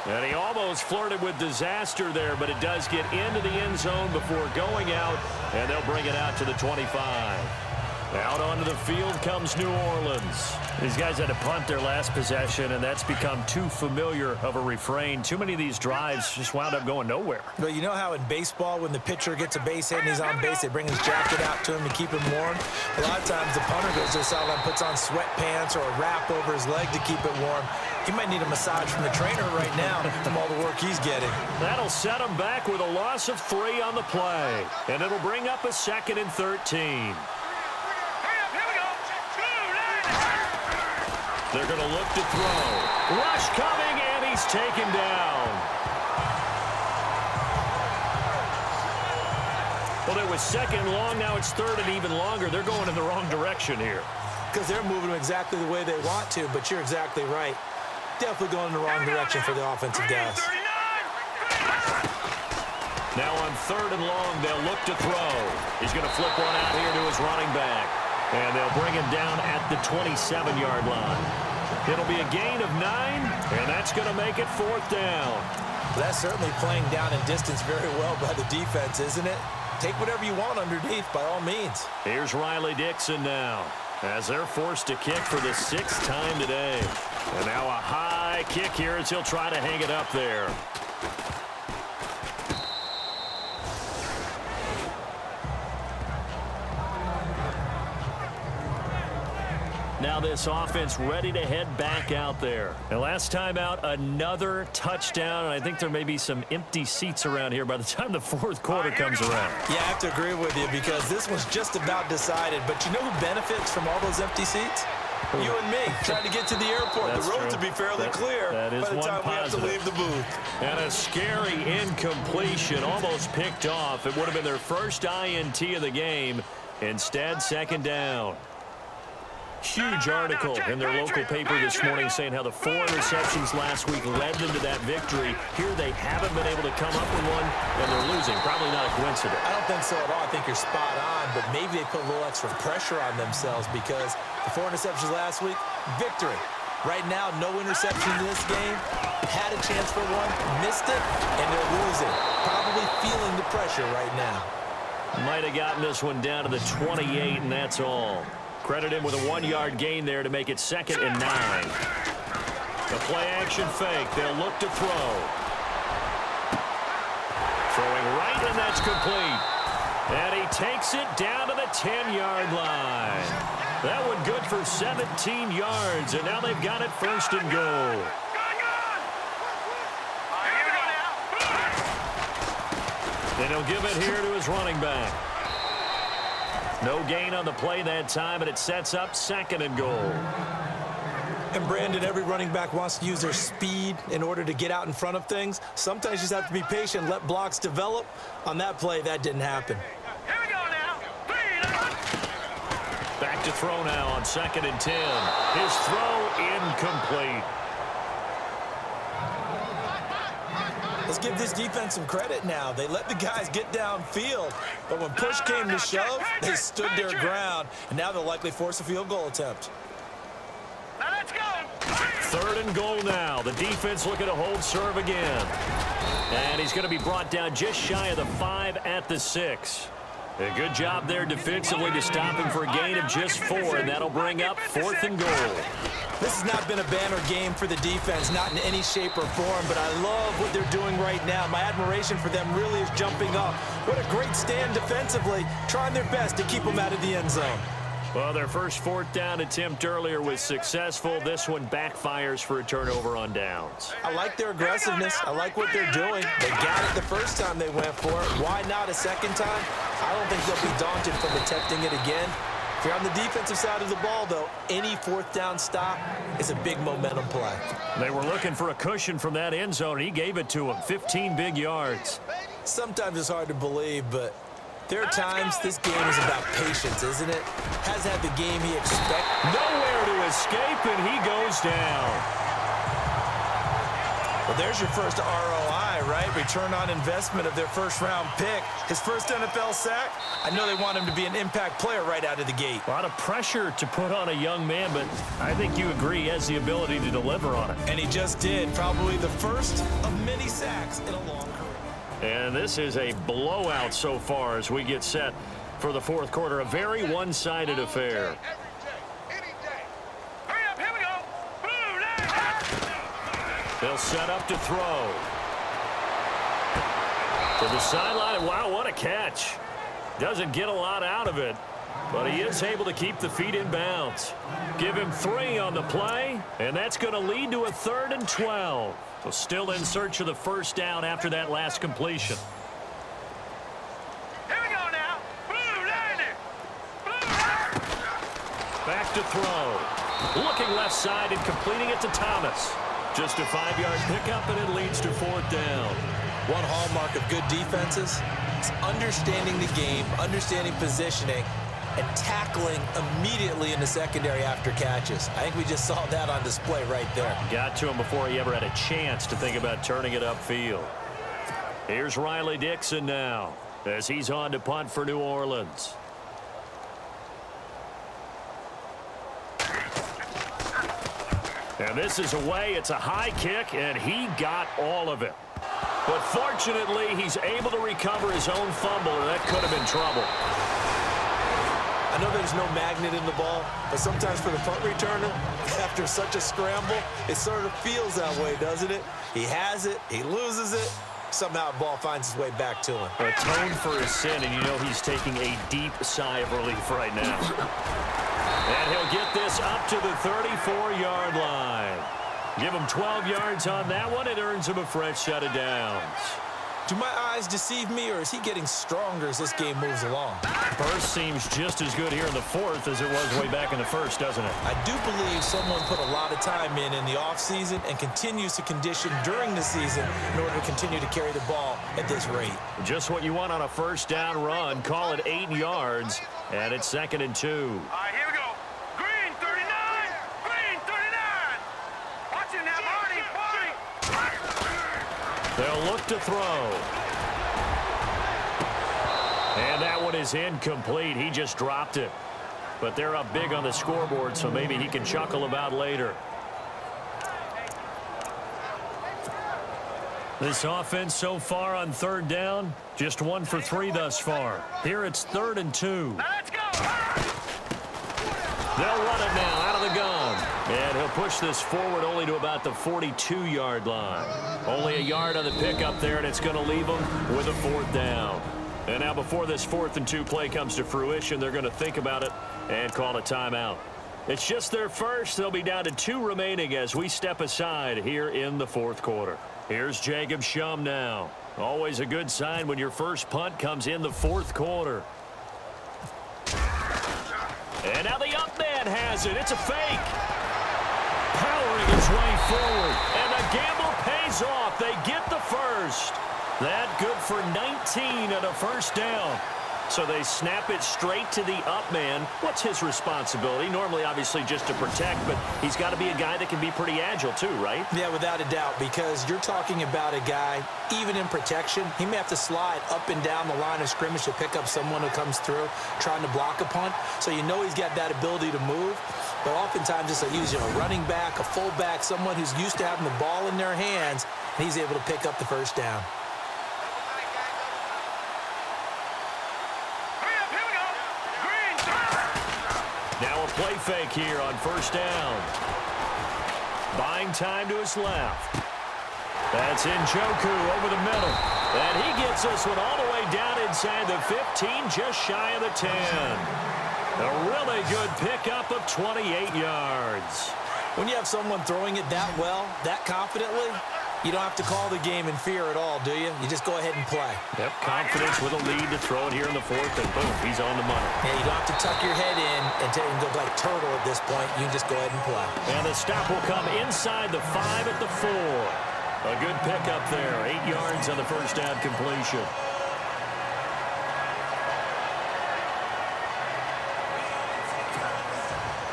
And he almost flirted with disaster there, but it does get into the end zone before going out, and they'll bring it out to the 25. Out onto the field comes New Orleans. These guys had to punt their last possession, and that's become too familiar of a refrain. Too many of these drives just wound up going nowhere. Well, you know how in baseball, when the pitcher gets a base hit and he's on base, they bring his jacket out to him to keep him warm? A lot of times the punter goes to the sideline, puts on sweatpants or a wrap over his leg to keep it warm. He might need a massage from the trainer right now from all the work he's getting. That'll set him back with a loss of 3 on the play. And it'll bring up a 2nd and 13. They're going to look to throw. Rush coming, and he's taken down. Well, it was 2nd and long. Now it's 3rd and even longer. They're going in the wrong direction here. Because they're moving them exactly the way they want to, but you're exactly right. Definitely going in the wrong direction for the offensive guys. Now on 3rd and long, they'll look to throw. He's going to flip one out here to his running back. And they'll bring him down at the 27-yard line. It'll be a gain of 9, and that's going to make it 4th down. That's certainly playing down in distance very well by the defense, isn't it? Take whatever you want underneath, by all means. Here's Riley Dixon now, as they're forced to kick for the 6th time today. And now a high kick here as he'll try to hang it up there. Now this offense ready to head back out there. And last time out, another touchdown. And I think there may be some empty seats around here by the time the 4th quarter comes around. Yeah, I have to agree with you because this one's just about decided. But you know who benefits from all those empty seats? You and me, trying to get to the airport. The road to be fairly clear by the time we have to leave the booth. And a scary incompletion, almost picked off. It would have been their first INT of the game. Instead, 2nd down. Huge article in their local paper this morning saying how the 4 interceptions last week led them to that victory. Here they haven't been able to come up with one, and they're losing. Probably not a coincidence. I don't think so at all. I think you're spot on, but maybe they put a little extra pressure on themselves because the 4 interceptions last week, victory. Right now, no interception in this game. Had a chance for one, missed it, and they're losing. Probably feeling the pressure right now. Might have gotten this one down to the 28, and that's all. Credit him with a 1-yard gain there to make it 2nd and 9. The play-action fake. They'll look to throw. Throwing right, and that's complete. And he takes it down to the 10-yard line. That one good for 17 yards, and now they've got it 1st and goal. Then he'll give it here to his running back. No gain on the play that time, and it sets up 2nd and goal. And, Brandon, every running back wants to use their speed in order to get out in front of things. Sometimes you just have to be patient, let blocks develop. On that play, that didn't happen. Here we go now. Back to throw now on 2nd and 10. His throw incomplete. Let's give this defense some credit now. They let the guys get downfield, but when push came to shove, they stood their ground, and now they'll likely force a field goal attempt. Now let's go. 3rd and goal now. The defense looking to hold serve again. And he's going to be brought down just shy of the 5 at the 6. A good job there defensively to stop him for a gain of just 4, and that'll bring up 4th and goal. This has not been a banner game for the defense, not in any shape or form, but I love what they're doing right now. My admiration for them really is jumping up. What a great stand defensively, trying their best to keep them out of the end zone. Well, their first 4th down attempt earlier was successful. This one backfires for a turnover on downs. I like their aggressiveness. I like what they're doing. They got it the first time they went for it. Why not a second time? I don't think they'll be daunted from attempting it again. If you're on the defensive side of the ball, though, any 4th down stop is a big momentum play. They were looking for a cushion from that end zone. He gave it to him. 15 big yards. Sometimes it's hard to believe, but there are times this game is about patience, isn't it? Has had the game he expected. Nowhere to escape, and he goes down. Well, there's your first ROI, right? Return on investment of their first-round pick. His first NFL sack, I know they want him to be an impact player right out of the gate. A lot of pressure to put on a young man, but I think you agree he has the ability to deliver on it. And he just did. Probably the first of many sacks in a long career. And this is a blowout so far as we get set for the fourth quarter. A very one-sided affair. They'll set up to throw. To the sideline. Wow, what a catch. Doesn't get a lot out of it, but he is able to keep the feet in bounds. Give him 3 on the play, and that's going to lead to a 3rd and 12. So still in search of the first down after that last completion. Here we go now. Blue, Back to throw. Looking left side and completing it to Thomas. Just a 5-yard pickup, and it leads to 4th down. One hallmark of good defenses is understanding the game, understanding positioning, and tackling immediately in the secondary after catches. I think we just saw that on display right there. Got to him before he ever had a chance to think about turning it upfield. Here's Riley Dixon now as he's on to punt for New Orleans. And this is away. It's a high kick, and he got all of it. But fortunately, he's able to recover his own fumble, or that could have been trouble. I know there's no magnet in the ball, but sometimes for the punt returner, after such a scramble, it sort of feels that way, doesn't it? He has it, he loses it, somehow the ball finds its way back to him. Atoned for his sin, and you know he's taking a deep sigh of relief right now. And he'll get this up to the 34-yard line. Give him 12 yards on that one. It earns him a fresh set of downs. Do my eyes deceive me, or is he getting stronger as this game moves along? Burst seems just as good here in the fourth as it was way back in the first, doesn't it? I do believe someone put a lot of time in the offseason and continues to condition during the season in order to continue to carry the ball at this rate. Just what you want on a first down run. Call it 8 yards, and it's 2nd and 2. All right, here we go. Green 39. Green 39. Watching that, Marty. They'll look to throw. And that one is incomplete. He just dropped it. But they're up big on the scoreboard, so maybe he can chuckle about later. This offense so far on 3rd down, just 1 for 3 thus far. Here it's 3rd and 2. Now let's go. They'll run it now out of the gun. And he'll push this forward only to about the 42-yard line. Only a yard on the pickup there, and it's going to leave them with a 4th down. And now before this 4th and 2 play comes to fruition, they're going to think about it and call a timeout. It's just their first. They'll be down to 2 remaining as we step aside here in the 4th quarter. Here's Jacob Shum now. Always a good sign when your first punt comes in the 4th quarter. And now the up man has it. It's a fake. Powering his way forward. And the gamble pays off. They get the first. That good for 19 and a first down. So they snap it straight to the up man. What's his responsibility? Normally, obviously, just to protect, but he's got to be a guy that can be pretty agile too, right? Yeah, without a doubt, because you're talking about a guy, even in protection, he may have to slide up and down the line of scrimmage to pick up someone who comes through trying to block a punt. So you know he's got that ability to move. But oftentimes it's a running back, a fullback, someone who's used to having the ball in their hands, and he's able to pick up the first down. Now a play fake here on first down. Buying time to his left. That's Njoku over the middle. And he gets this one all the way down inside the 15, just shy of the 10. A really good pickup of 28 yards. When you have someone throwing it that well, that confidently, you don't have to call the game in fear at all, do you? You just go ahead and play. Yep, confidence with a lead to throw it here in the 4th, and boom, he's on the money. Yeah, you don't have to tuck your head in and go like turtle at this point. You can just go ahead and play. And the stop will come inside the 5 at the 4. A good pickup there, 8 yards on the first down completion.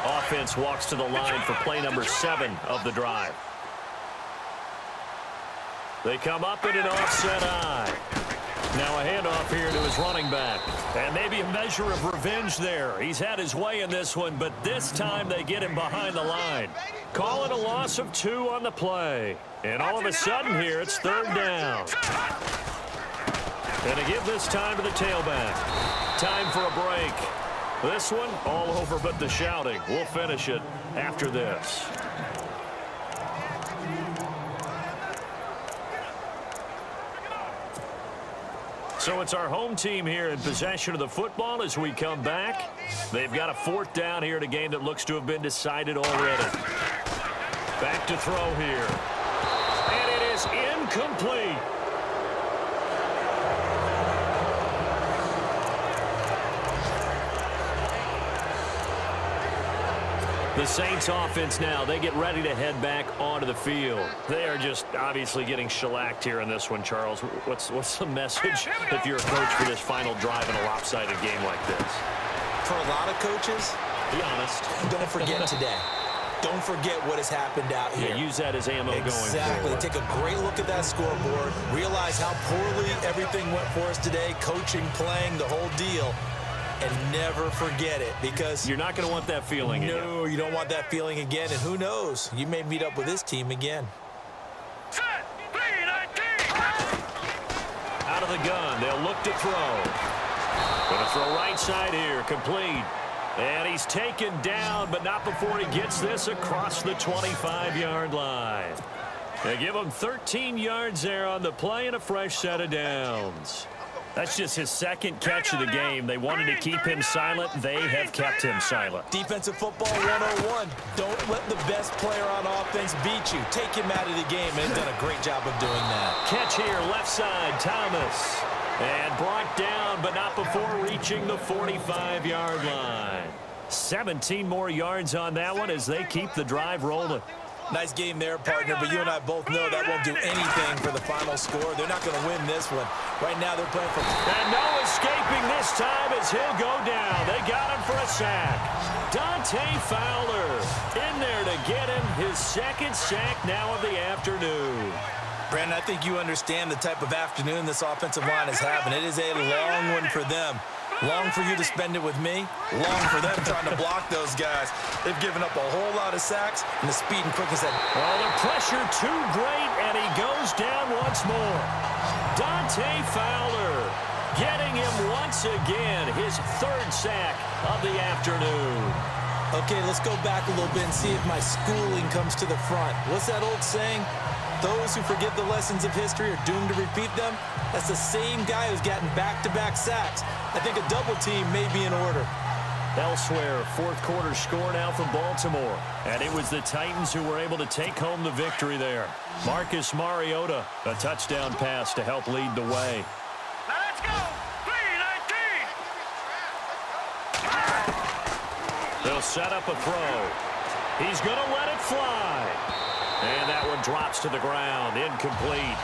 Offense walks to the line for play number 7 of the drive. They come up in an offset eye. Now a handoff here to his running back. And maybe a measure of revenge there. He's had his way in this one, but this time they get him behind the line. Call it a loss of 2 on the play. And all of a sudden here, it's 3rd down. And to give this time to the tailback. Time for a break. This one, all over but the shouting. We'll finish it after this. So it's our home team here in possession of the football as we come back. They've got a 4th down here in a game that looks to have been decided already. Back to throw here. And it is incomplete. The Saints offense now, they get ready to head back onto the field. They are just obviously getting shellacked here in this one, Charles. What's the message if you're a coach for this final drive in a lopsided game like this? For a lot of coaches, be honest. Don't forget today. Don't forget what has happened out here. Yeah, use that as ammo going forward. Exactly. Take a great look at that scoreboard. Realize how poorly everything went for us today. Coaching, playing, the whole deal. And never forget it, because you're not going to want that feeling again. No, you don't want that feeling again. And who knows? You may meet up with this team again. Set. 3-19. Out of the gun. They'll look to throw. Going to throw right side here. Complete. And he's taken down, but not before he gets this across the 25-yard line. They give him 13 yards there on the play and a fresh set of downs. That's just his 2nd catch of the game. They wanted to keep him silent. They have kept him silent. Defensive football 101. Don't let the best player on offense beat you. Take him out of the game, and done a great job of doing that. Catch here, left side, Thomas. And brought down, but not before reaching the 45-yard line. 17 more yards on that one as they keep the drive rolling. Nice game there, partner, but you and I both know that won't do anything for the final score. They're not going to win this one. Right now, they're playing for... And no escaping this time as he'll go down. They got him for a sack. Dante Fowler in there to get him his 2nd sack now of the afternoon. Brandon, I think you understand the type of afternoon this offensive line is having. It is a long one for them. Long for you to spend it with me. Long for them trying to block those guys. They've given up a whole lot of sacks, and the speed and quickness that... Well, the pressure too great, and he goes down once more. Dante Fowler getting him once again, his 3rd sack of the afternoon. Okay, let's go back a little bit and see if my schooling comes to the front. What's that old saying? Those who forget the lessons of history are doomed to repeat them. That's the same guy who's gotten back-to-back sacks. I think a double team may be in order. Elsewhere, 4th quarter score now for Baltimore. And it was the Titans who were able to take home the victory there. Marcus Mariota, a touchdown pass to help lead the way. Now let's go. 3-19. They'll set up a throw. He's going to let it fly. And that one drops to the ground. Incomplete.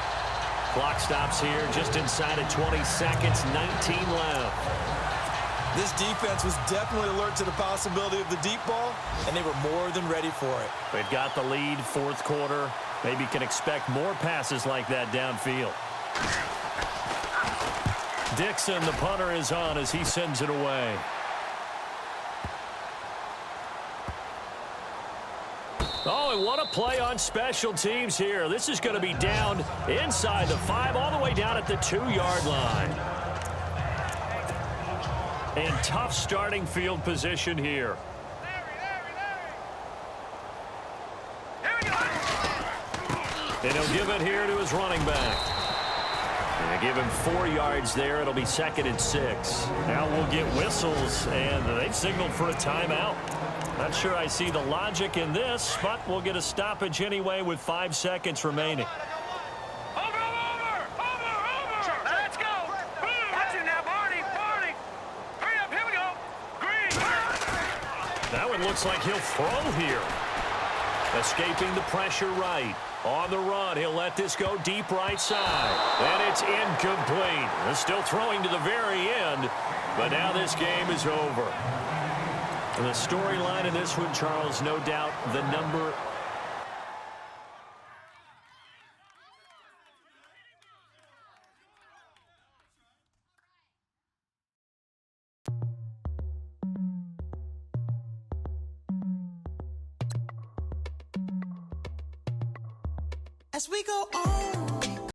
Clock stops here just inside of 20 seconds. 19 left. This defense was definitely alert to the possibility of the deep ball, and they were more than ready for it. They've got the lead, 4th quarter. Maybe can expect more passes like that downfield. Dixon, the punter, is on as he sends it away. Oh, and what a play on special teams here. This is going to be down inside the 5, all the way down at the 2-yard line. And tough starting field position here. And he'll give it here to his running back. And they give him 4 yards there. It'll be 2nd and 6. Now we'll get whistles, and they've signaled for a timeout. Not sure I see the logic in this, but we'll get a stoppage anyway with 5 seconds remaining. Over. Let's go. Watch it now, Barney. Hurry up, here we go. Green. That one looks like he'll throw here. Escaping the pressure right. On the run, he'll let this go deep right side. And it's incomplete. They're still throwing to the very end, but now this game is over. The storyline in this one, Charles, no doubt the number As we go on.